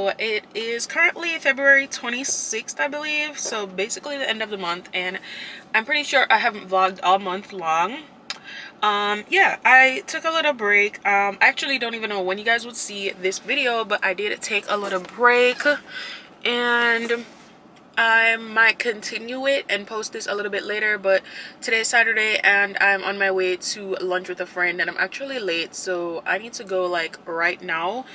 So it is currently February 26th, I believe, so basically the end of the month, and I'm pretty sure I haven't vlogged all month long. Yeah, I took a little break. I actually don't even know when you guys would see this video, but I did take a little break, and I might continue it and post this a little bit later. But today's Saturday and I'm on my way to lunch with a friend, and I'm actually late, so I need to go like right now.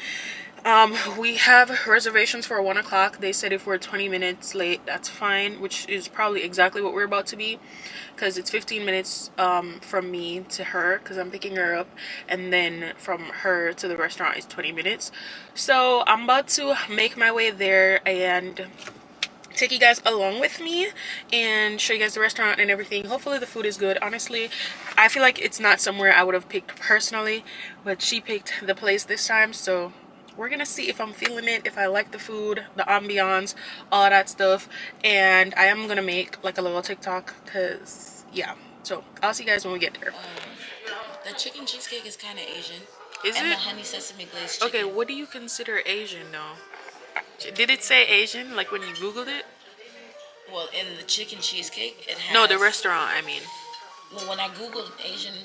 We have reservations for 1 o'clock. They said if we're 20 minutes late, that's fine, which is probably exactly what we're about to be, because it's 15 minutes from me to her, because I'm picking her up, and then from her to the restaurant is 20 minutes. So I'm about to make my way there and take you guys along with me and show you guys the restaurant and everything. Hopefully the food is good. Honestly, I feel like it's not somewhere I would have picked personally, but she picked the place this time, so we're gonna see if I'm feeling it, if I like the food, the ambiance, all that stuff. And I am gonna make like a little TikTok, because yeah. So I'll see you guys when we get there. The chicken cheesecake is kind of Asian. Is and it? The honey sesame glazed chicken. Okay, what do you consider Asian though? Did it say Asian like when you googled it? Well, in the chicken cheesecake, it has... No, the restaurant, I mean. Well, when I googled Asian...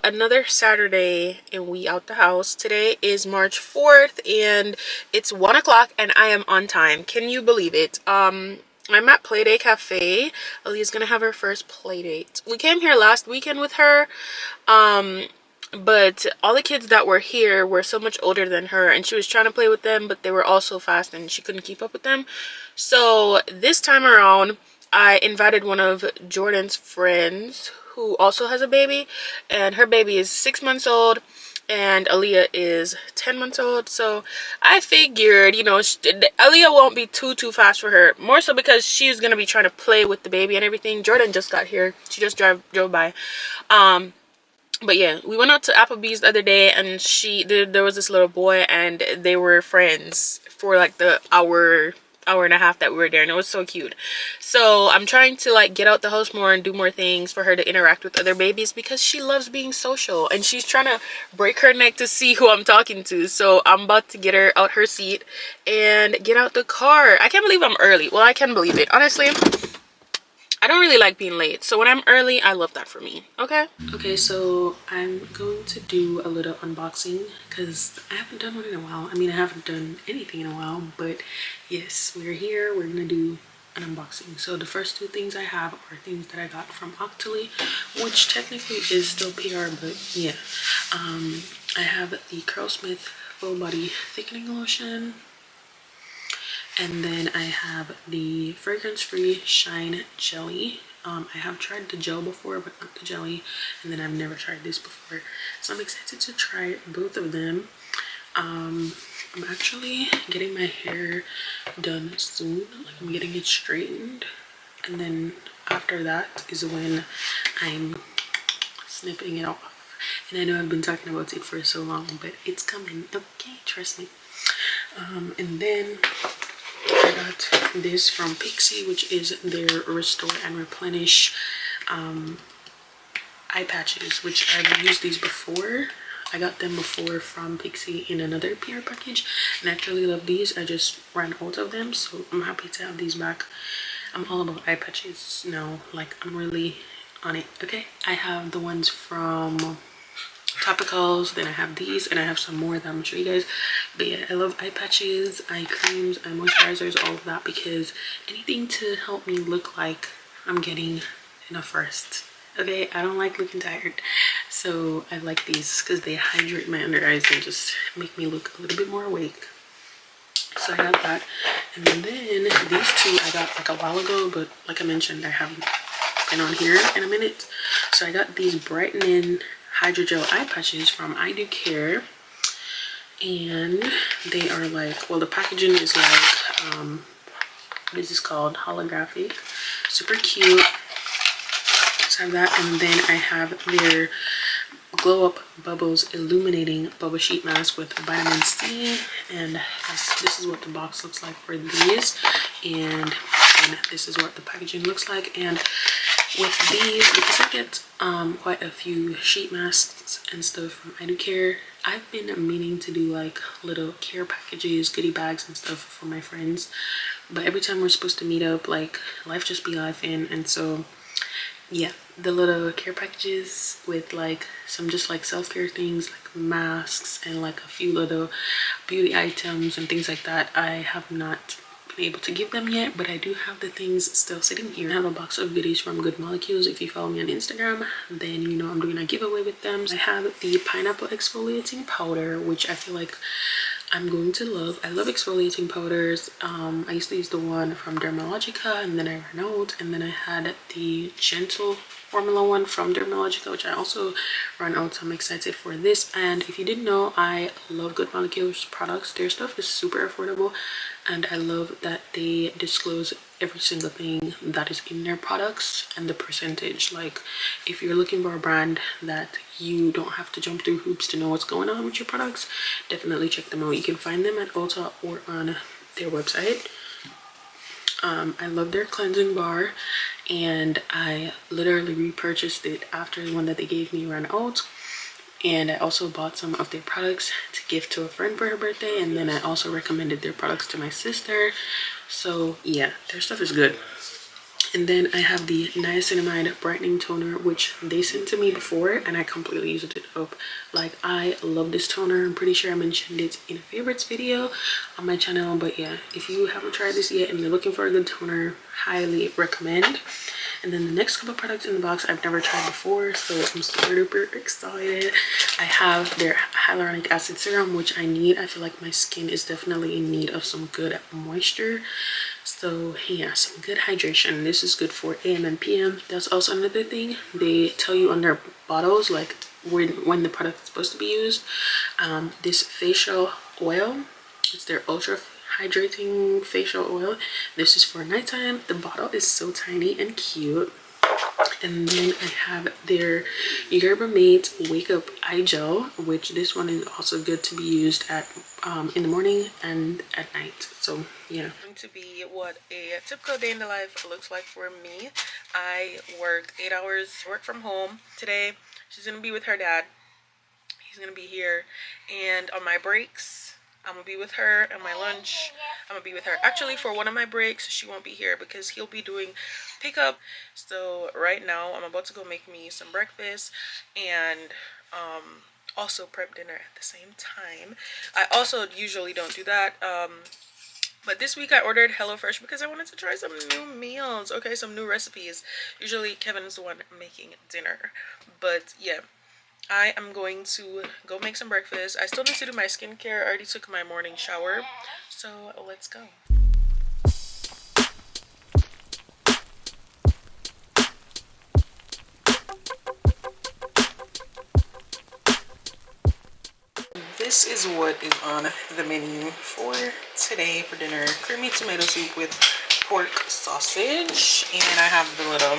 Another Saturday and we out the house. Today is March 4th and it's 1 o'clock and I am on time. Can you believe it? I'm at Playdate Cafe. Aaliyah's gonna have her first playdate. We came here last weekend with her, but all the kids that were here were so much older than her, and she was trying to play with them, but they were all so fast and she couldn't keep up with them. So this time around I invited one of Jordan's friends who also has a baby, and her baby is 6 months old and Aaliyah is 10 months old. So I figured, you know, Aaliyah won't be too fast for her, more so because she's gonna be trying to play with the baby and everything. Jordan just got here, she just drove by. But yeah, we went out to Applebee's the other day, and there was this little boy, and they were friends for like the hour and a half that we were there, and it was so cute. So I'm trying to like get out the house more and do more things for her to interact with other babies, because she loves being social and she's trying to break her neck to see who I'm talking to. So I'm about to get her out her seat and get out the car. I can't believe I'm early. Well, I can believe it, honestly. I don't really like being late, so when I'm early, I love that for me. Okay, so I'm going to do a little unboxing because I haven't done one in a while. I mean, I haven't done anything in a while, but yes, we're here. We're gonna do an unboxing. So the first two things I have are things that I got from Octoly, which technically is still PR, but yeah. I have the Curlsmith Full Body Thickening Lotion. And then I have the fragrance-free Shine Jelly. I have tried the gel before, but not the jelly. And then I've never tried this before, so I'm excited to try both of them. I'm actually getting my hair done soon. Like, I'm getting it straightened, and then after that is when I'm snipping it off. And I know I've been talking about it for so long, but it's coming. Okay, trust me. And then I got this from Pixie, which is their Restore and Replenish eye patches, which I've used these before. I got them before from Pixie in another PR package, and I actually love these. I just ran out of them, so I'm happy to have these back. I'm all about eye patches now, like I'm really on it. Okay, I have the ones from Topicals, then I have these, and I have some more that I'm gonna show you guys. But yeah, I love eye patches, eye creams, eye moisturizers, all of that, because anything to help me look like I'm getting enough rest. Okay, I don't like looking tired, so I like these because they hydrate my under eyes and just make me look a little bit more awake. So I got that, and then these two I got like a while ago, but like I mentioned, I haven't been on here in a minute. So I got these brightening hydrogel eye patches from Dacres, and they are like, well, the packaging is like what is this called, holographic, super cute. So I have that, and then I have their glow up bubbles illuminating bubble sheet mask with vitamin C, and this is what the box looks like for these, and this is what the packaging looks like. And with these, because I get quite a few sheet masks and stuff from Dacres, I've been meaning to do like little care packages, goodie bags and stuff for my friends, but every time we're supposed to meet up, like life just be life in, and so yeah, the little care packages with like some just like self-care things like masks and like a few little beauty items and things like that, I have not been able to give them yet, but I do have the things still sitting here. I have a box of goodies from Good Molecules. If you follow me on Instagram, then you know I'm doing a giveaway with them. I have the pineapple exfoliating powder, which I feel like I'm going to love. I love exfoliating powders. I used to use the one from Dermalogica, and then I ran out, and then I had the gentle formula one from Dermalogica, which I also ran out, so I'm excited for this. And if you didn't know, I love Good Molecules products. Their stuff is super affordable, and I love that they disclose every single thing that is in their products and the percentage. Like if you're looking for a brand that you don't have to jump through hoops to know what's going on with your products, definitely check them out. You can find them at Ulta or on their website. I love their cleansing bar, and I literally repurchased it after the one that they gave me ran out. And I also bought some of their products to give to a friend for her birthday, and then I also recommended their products to my sister. So yeah, their stuff is good. And then I have the niacinamide brightening toner, which they sent to me before, and I completely used it up. Like, I love this toner. I'm pretty sure I mentioned it in a favorites video on my channel, but yeah, if you haven't tried this yet and you're looking for a good toner, highly recommend. And then the next couple products in the box I've never tried before, so I'm super duper excited. I have their hyaluronic acid serum, which I need. I feel like my skin is definitely in need of some good moisture. So yeah, some good hydration. This is good for AM and PM. That's also another thing. They tell you on their bottles like when the product is supposed to be used. This facial oil, it's their ultra hydrating facial oil. This is for nighttime. The bottle is so tiny and cute. And then I have their Yerba Mate Wake Up Eye Gel, which this one is also good to be used at in the morning and at night. So yeah, going to be what a typical day in the life looks like for me. I work 8 hours, work from home. Today she's gonna be with her dad. He's gonna be here, and on my breaks I'm gonna be with her. On my lunch I'm gonna be with her. Actually, for one of my breaks she won't be here because he'll be doing pickup. So right now I'm about to go make me some breakfast and also prep dinner at the same time. I also usually don't do that, but this week I ordered HelloFresh because I wanted to try some new meals. Okay, some new recipes. Usually Kevin is the one making dinner, but yeah, I am going to go make some breakfast. I still need to do my skincare. I already took my morning shower, so let's go. This is what is on the menu for today for dinner. Creamy tomato soup with pork sausage, and I have the little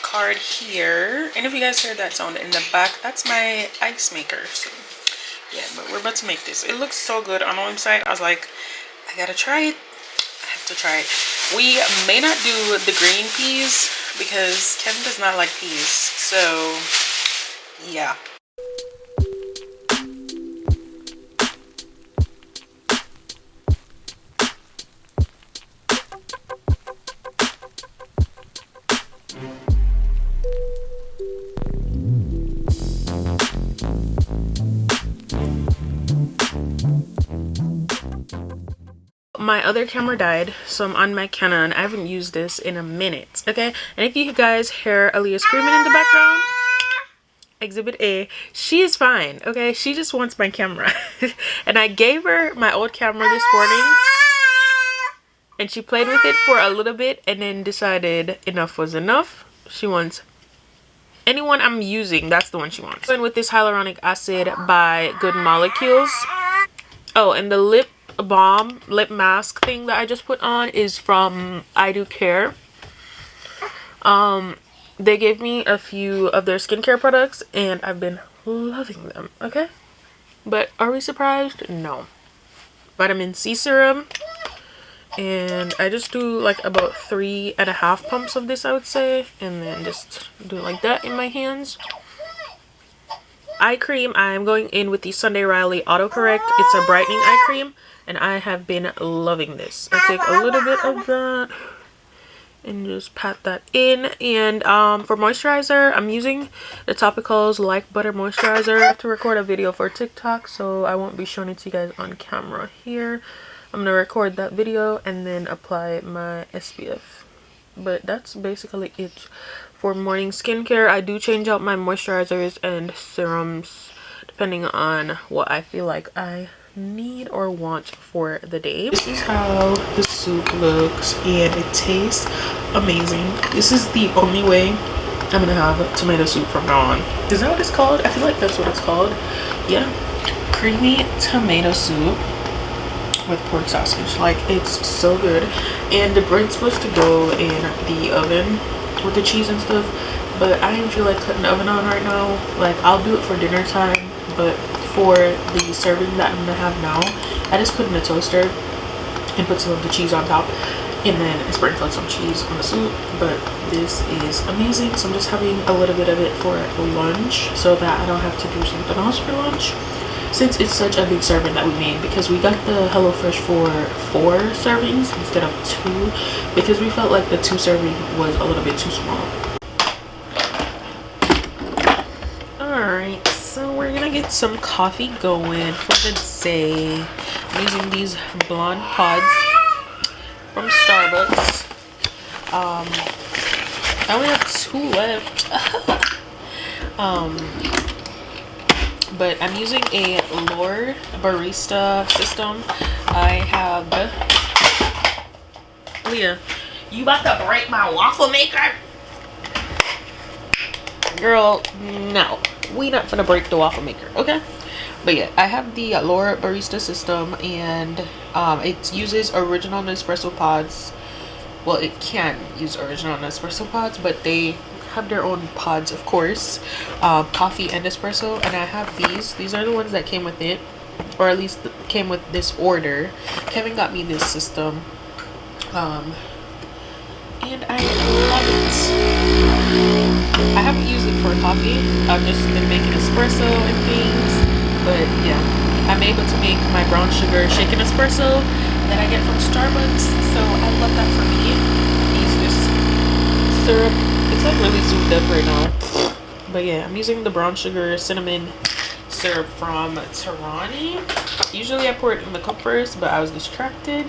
card here. And if you guys heard that sound in the back, that's my ice maker. So yeah, but we're about to make this. It looks so good on the website. I was like, I gotta try it. I have to try it. We may not do the green peas because Kevin does not like peas. So yeah. my other camera died, so I'm on my Canon. I haven't used this in a minute, okay? And if you guys hear Aaliyah screaming in the background, Exhibit A, she is fine, okay? She just wants my camera. And I gave her my old camera this morning, and she played with it for a little bit and then decided enough was enough. She wants anyone I'm using, that's the one she wants. And with this hyaluronic acid by Good Molecules. Oh, and the lip balm, lip mask thing that I just put on is from I Do Care. They gave me a few of their skincare products and I've been loving them, okay? But are we surprised? No. Vitamin C serum. And I just do like about 3.5 pumps of this, I would say. And then just do it like that in my hands. Eye cream, I'm going in with the Sunday Riley Autocorrect. It's a brightening eye cream. And I have been loving this. I take a little bit of that and just pat that in. And for moisturizer, I'm using the Topicals Like Butter Moisturizer. I have to record a video for TikTok, so I won't be showing it to you guys on camera here. I'm gonna record that video and then apply my SPF. But that's basically it for morning skincare. I do change out my moisturizers and serums depending on what I feel like I need or want for the day. This is how the soup looks and it tastes amazing. This is the only way I'm gonna have tomato soup from now on. Is that what it's called? I feel like that's what it's called. Yeah, creamy tomato soup with pork sausage. Like, it's so good. And the bread's supposed to go in the oven with the cheese and stuff, but I didn't feel like cutting the oven on right now. Like, I'll do it for dinner time, but for the serving that I'm gonna have now, I just put in the toaster and put some of the cheese on top and then sprinkled some cheese on the soup. But this is amazing, so I'm just having a little bit of it for lunch so that I don't have to do something else for lunch, since it's such a big serving that we made, because we got the HelloFresh for 4 servings instead of 2 because we felt like the 2 serving was a little bit too small. Alright, so we're gonna get some coffee going for the day. I'm using these blonde pods from Starbucks. I only have 2 left. But I'm using a Lord barista system. I have Leah, you about to break my waffle maker? Girl, no, we not gonna break the waffle maker, okay? But yeah, I have the Lord barista system, and it uses original Nespresso pods. Well, it can use original Nespresso pods, but they have their own pods, of course, coffee and espresso. And I have these are the ones that came with it, or at least came with this order. Kevin got me this system, and I love it. I haven't used it for coffee. I've just been making espresso and things, but yeah, I'm able to make my brown sugar shaken espresso that I get from Starbucks, so I love that for me. I use this syrup. It's like really zoomed up right now, but yeah, I'm using the brown sugar cinnamon syrup from Tarani. Usually I pour it in the cup first, but I was distracted.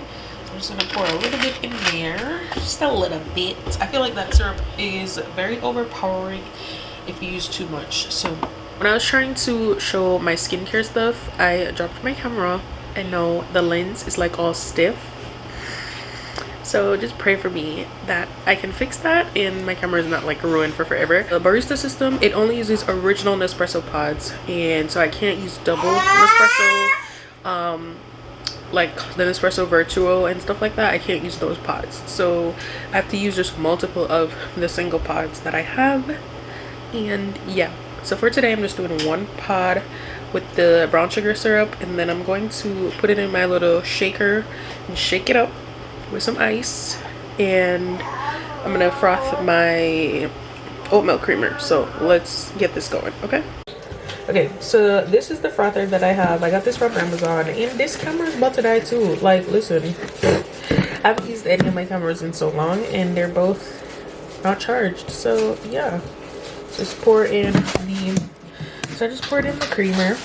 I'm just gonna pour a little bit in there, just a little bit. I feel like that syrup is very overpowering if you use too much. So when I was trying to show my skincare stuff, I dropped my camera, and now the lens is like all stiff. So just pray for me that I can fix that and my camera is not like ruined for forever. The barista system, it only uses original Nespresso pods, and so I can't use double Nespresso, like the Nespresso Virtuo and stuff like that. I can't use those pods, so I have to use just multiple of the single pods that I have. And yeah, so for today I'm just doing 1 pod with the brown sugar syrup, and then I'm going to put it in my little shaker and shake it up with some ice, and I'm gonna froth my oat milk creamer. So let's get this going. Okay, so this is the frother that I have. I got this from Amazon, and this camera is about to die too. Like, listen, I haven't used any of my cameras in so long, and they're both not charged. So yeah, just pour in the, so I just poured in the creamer,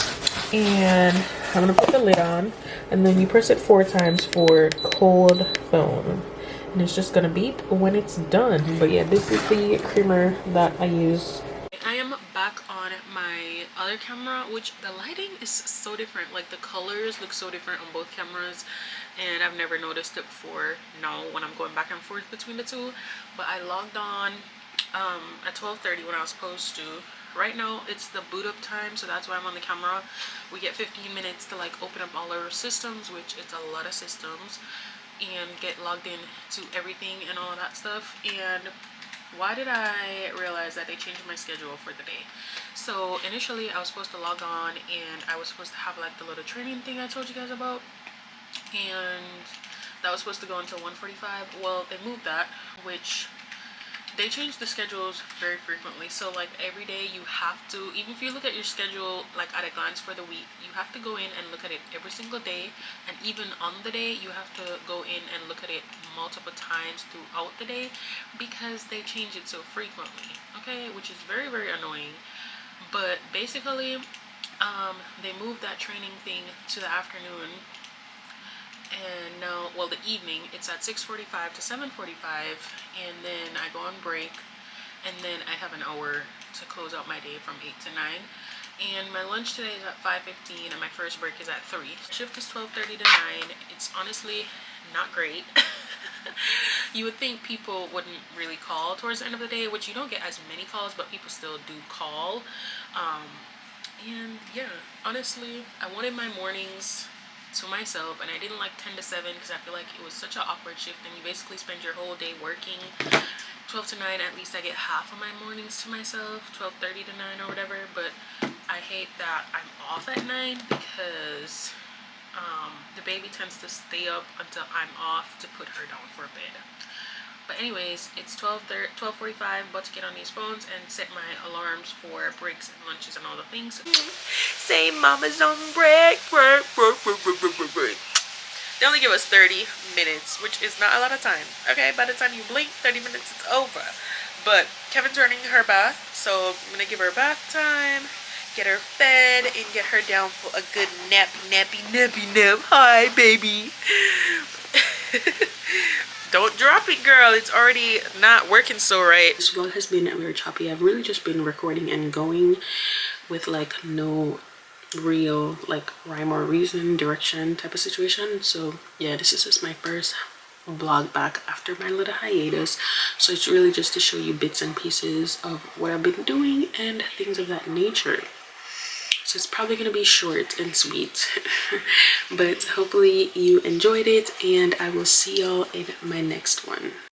and I'm gonna put the lid on. and then you press it 4 times for cold phone, and it's just gonna beep when it's done. But yeah, this is the creamer that I use. I am back on my other camera, which the lighting is so different. Like the colors look so different on both cameras, and I've never noticed it before now when I'm going back and forth between the two. But I logged on at 12:30 when I was supposed to. Right now it's the boot up time, so that's why I'm on the camera. We get 15 minutes to like open up all our systems, which it's a lot of systems, and get logged in to everything and all of that stuff. And why did I realize that they changed my schedule for the day? So initially I was supposed to log on and I was supposed to have like the little training thing I told you guys about, and that was supposed to go until 1:45. Well, they moved that, which they change the schedules very frequently. So like every day you have to, even if you look at your schedule like at a glance for the week, you have to go in and look at it every single day. And even on the day you have to go in and look at it multiple times throughout the day, because they change it so frequently, okay, which is very, very annoying. But basically they moved that training thing to the afternoon, and now, well, the evening, it's at 6:45 to 7:45, and then I go on break, and then I have an hour to close out my day from 8 to 9, and my lunch today is at 5:15, and my first break is at 3. Shift is 12:30 to 9. It's honestly not great. You would think people wouldn't really call towards the end of the day, which you don't get as many calls, but people still do call. And yeah, honestly, I wanted my mornings to myself, and I didn't like 10 to 7 because I feel like it was such an awkward shift, and you basically spend your whole day working. 12 to 9, at least I get half of my mornings to myself, 12:30 to 9 or whatever. But I hate that I'm off at 9 because the baby tends to stay up until I'm off to put her down for bed. But anyways, it's 12:45, about to get on these phones and set my alarms for breaks and lunches and all the things. Say mama's on break. They only give us 30 minutes, which is not a lot of time. Okay, by the time you blink, 30 minutes, it's over. But Kevin's running her bath, so I'm gonna give her bath time, get her fed, and get her down for a good nappy nap. Hi, baby. Don't drop it, girl. It's already not working so right. This vlog has been very choppy. I've really just been recording and going with like no real like rhyme or reason, direction type of situation. So yeah, this is just my first vlog back after my little hiatus. So it's really just to show you bits and pieces of what I've been doing and things of that nature. So it's probably going to be short and sweet. But hopefully you enjoyed it, and I will see y'all in my next one.